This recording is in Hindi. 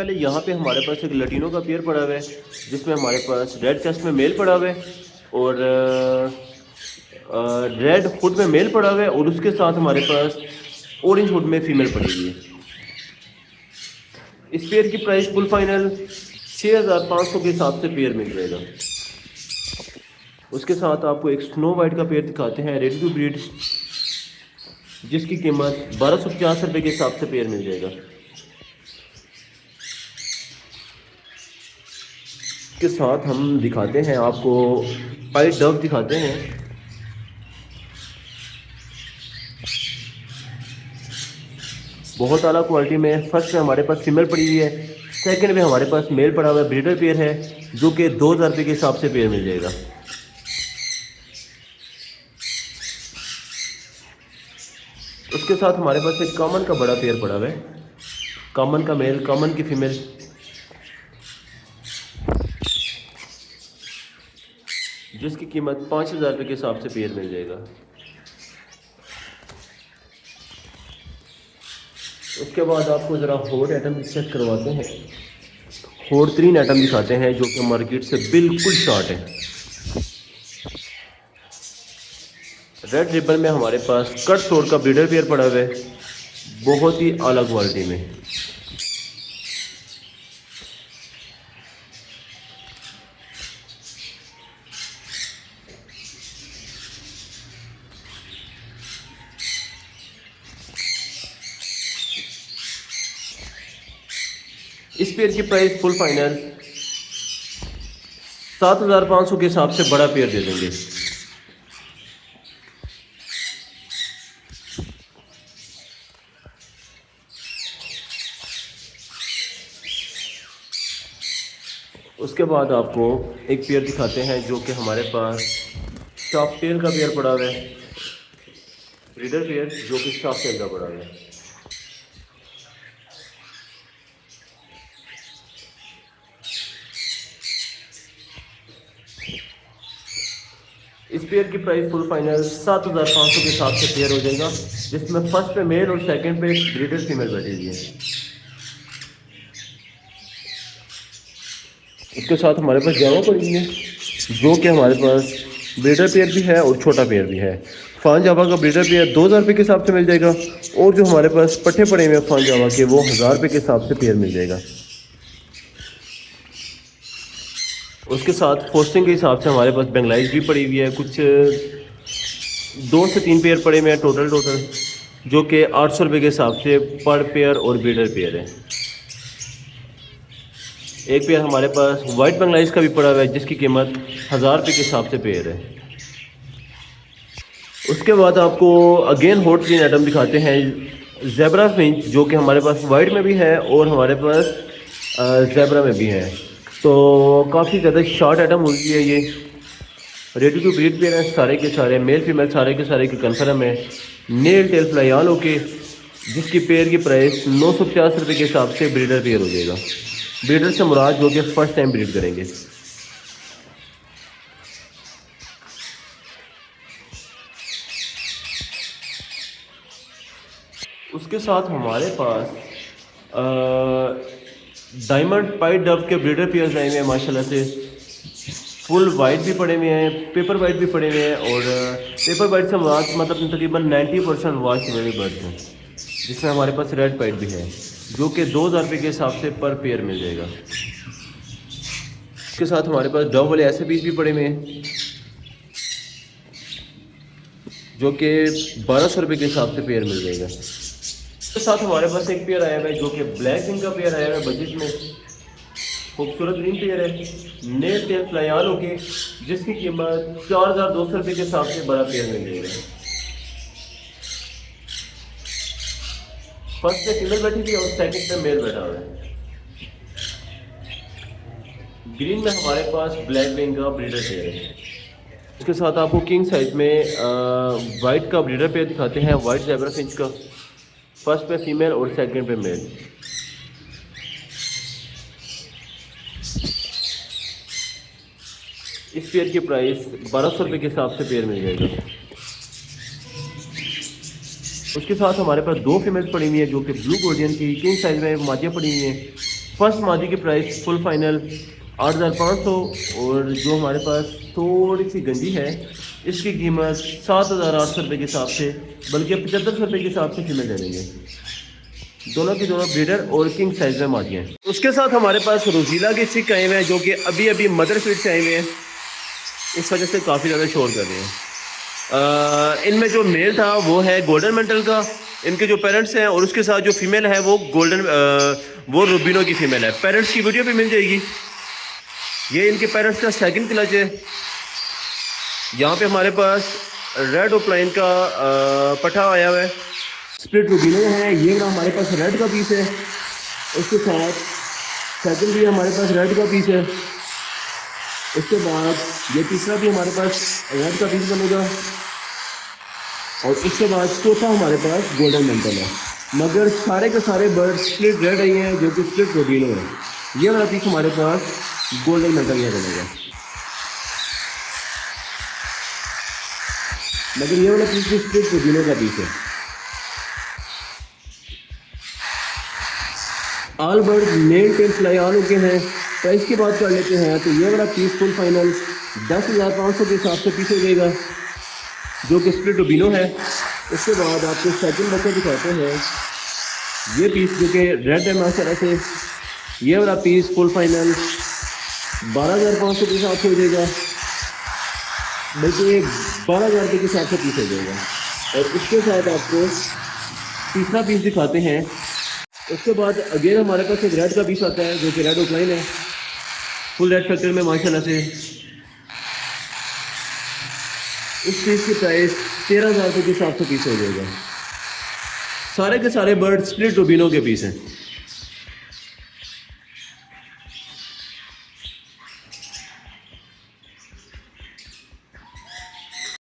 पहले यहाँ पे हमारे पास एक लटीनो का पेयर पड़ा हुआ है, जिसमें हमारे पास रेड चेस्ट में मेल पड़ा हुआ है और रेड हुड में मेल पड़ा हुआ है, और उसके साथ हमारे पास ऑरेंज हुड में फीमेल पड़ी हुई है। इस पेयर की प्राइस फुल फाइनल 6500 के हिसाब से पेयर मिल जाएगा। उसके साथ आपको एक स्नो वाइट का पेयर दिखाते हैं रेडी टू ब्रीड, जिसकी कीमत 1250 रुपये के हिसाब से पेयर मिल जाएगा। के साथ हम दिखाते हैं आपको पाइट डव दिखाते हैं। बहुत आला क्वालिटी में। फर्स्ट में हमारे पास फीमेल पड़ी हुई है, सेकंड में हमारे पास मेल पड़ा हुआ है, ब्रीडर पेयर है, जो कि 2000 रुपये के हिसाब से पेयर मिल जाएगा। उसके साथ हमारे पास एक कॉमन का बड़ा पेयर पड़ा हुआ है, कॉमन का मेल, कॉमन की फीमेल, जिसकी कीमत 5000 रुपये के हिसाब से पेयर मिल जाएगा। उसके बाद आपको ज़रा होड आइटम चेक करवाते हैं। होड 3 आइटम दिखाते हैं जो कि मार्केट से बिल्कुल शॉर्ट है। रेड रिबन में हमारे पास कट थ्रोट का ब्रीडर पेयर पड़ा हुआ है, बहुत ही अलग क्वालिटी में। इस पेयर की प्राइस फुल फाइनल 7500 के हिसाब से बड़ा पेयर दे देंगे। उसके बाद आपको एक पेयर दिखाते हैं जो कि हमारे पास स्टॉफ टेल का पेयर पड़ा हुआ है, ब्रीडर पेयर जो कि स्टॉफ टेल का पड़ा हुआ है। इस पेयर की प्राइस फुल फाइनल 7500 के हिसाब से पेयर हो जाएगा, जिसमें फर्स्ट पे मेल और सेकंड पे एक ब्रीडर फीमेल बैठी हुई है। इसके साथ हमारे पास जावा पड़ी है, जो कि हमारे पास ब्रीडर पेयर भी है और छोटा पेयर भी है। फान जावा का ब्रीडर पेयर 2000 रुपये के हिसाब से मिल जाएगा, और जो हमारे पास पट्टे पड़े हुए हैं फान जावा के, वो 1000 रुपये के हिसाब से पेयर मिल जाएगा। उसके साथ पोस्टिंग के हिसाब से हमारे पास बेंगलाइज भी पड़ी हुई है, कुछ 2 से 3 पेयर पड़े हुए हैं टोटल, जो कि 800 रुपये के हिसाब से पर पेयर और ब्रीडर पेयर है। एक पेयर हमारे पास वाइट बेंगलाइज का भी पड़ा हुआ है, जिसकी कीमत 1000 रुपये के हिसाब से पेयर है। उसके बाद आपको अगेन हॉट 3 आइटम दिखाते हैं। ज़ेब्रा फिंच, जो कि हमारे पास वाइट में भी है और हमारे पास ज़ेब्रा में भी है, तो काफ़ी ज़्यादा शॉर्ट आइटम होती है। ये रेडी टू ब्रीड पेयर हैं, सारे के सारे मेल फीमेल सारे के सारे की कन्फर्म है। Nail tail fly all okay, जिसकी पेयर की प्राइस 950 रुपये के हिसाब से ब्रीडर पेयर हो जाएगा। ब्रीडर से मुराद जो कि फर्स्ट टाइम ब्रीड करेंगे। उसके साथ हमारे पास डायमंड पाइट डव के ब्रीडर पेयर्स आए हुए हैं माशाल्लाह से। फुल वाइट भी पड़े हुए हैं, पेपर वाइट भी पड़े हुए हैं, और पेपर वाइट से मुराद मतलब तकरीबन 90% वॉश हुए बर्ड्स हैं, जिसमें हमारे पास रेड पाइट भी है, जो कि 2000 रुपये के हिसाब से पर पेयर मिल जाएगा। इसके साथ हमारे पास डव वाले ऐसे पीस भी पड़े हुए हैं, जो कि 1200 रुपये के हिसाब से पेयर मिल जाएगा। इसके साथ हमारे पास एक पेयर आया हुआ है, जो कि ब्लैक विंग का पेयर आया हुआ है बजट में, खूबसूरत ग्रीन पेयर है, nail tail fly all okay, जिसकी कीमत 4200 रुपये के हिसाब से बड़ा पेयर मिल जाएगा। फर्स्ट पे फीमेल बैठी थी और सेकंड पे मेल बैठा हुआ है। ग्रीन में हमारे पास ब्लैक विंग का ब्रीडर पेयर है। इसके साथ आपको किंग साइज में वाइट का ब्रीडर पेयर दिखाते हैं, वाइट ज़ेब्रा फिंच का। फर्स्ट पे फीमेल और सेकंड पे मेल। इस पेयर की प्राइस 1200 रुपये के हिसाब से पेयर मिल जाएगा। उसके साथ हमारे पास 2 फीमेल्स पड़ी हुई हैं, जो कि ब्लू गोल्डियन की किंग साइज में मादिया पड़ी हुई हैं। फर्स्ट मादी की प्राइस फुल फाइनल 8,500 और जो हमारे पास थोड़ी सी गंदी है इसकी कीमत 7,800 रुपये के हिसाब से, बल्कि 7500 रुपये के हिसाब से फीमेल दे देंगे। दोनों की दोनों ब्रीडर और किंग साइज में मादियाँ हैं। उसके साथ हमारे पास रोजीला के चिक आए हुए हैं जो कि अभी अभी मदर फीड से आए हुए हैं, इस वजह से काफ़ी ज़्यादा शोर कर रहे हैं। इनमें जो मेल था वो है गोल्डन मेंटल का, इनके जो पेरेंट्स हैं, और उसके साथ जो फीमेल है वो वो रूबिनो की फीमेल है। पेरेंट्स की वीडियो भी मिल जाएगी। ये इनके पेरेंट्स का सेकंड क्लच है। यहाँ पे हमारे पास रेड ओपलाइन का पठा आया हुआ है, स्प्लिट रूबिनो है। ये ना हमारे पास रेड का पीस है, उसके साथ सेकंड भी हमारे पास रेड का पीस है। उसके बाद ये तीसरा भी हमारे पास रेड का पीस बनेगा, और उसके बाद चौथा हमारे पास गोल्डन मेंटल है। मगर सारे के सारे बर्ड स्प्लिट रेड आई हैं जो कि स्प्लिट रूबिनो है। ये वाला पीस हमारे पास गोल्डन मेंटल का बनेगा, मगर ये वाला पीस भी स्प्लिट रूबिनो का पीस है। All bird mail tell fly all के हैं। प्राइस की बात कर लेते हैं तो ये वाला पीस फुल फाइनल 10,500 के हिसाब से पीस हो जाएगा जो कि स्प्लिट रूबिनो है। उसके बाद आपको सेकंड बच्चा दिखाते हैं, ये पीस जो कि रेड है माशाल्लाह से। ये वाला पीस फुल फाइनल 12,500 के हिसाब से हो जाएगा, बल्कि 12,000 रुपये के हिसाब से पीस हो जाएगा। और उसके साथ आपको तीसरा पीस दिखाते हैं। उसके बाद अगेन हमारे पास एक रेड का पीस आता है जो कि रेड ओपलाइन है, फुल रेड फैक्टर में माशाल्लाह से। इस पीस की प्राइस 13,000 रुपये के हिसाब से पीस हो जाएगा। सारे के सारे बर्ड स्प्लिट रूबिनो के पीस हैं।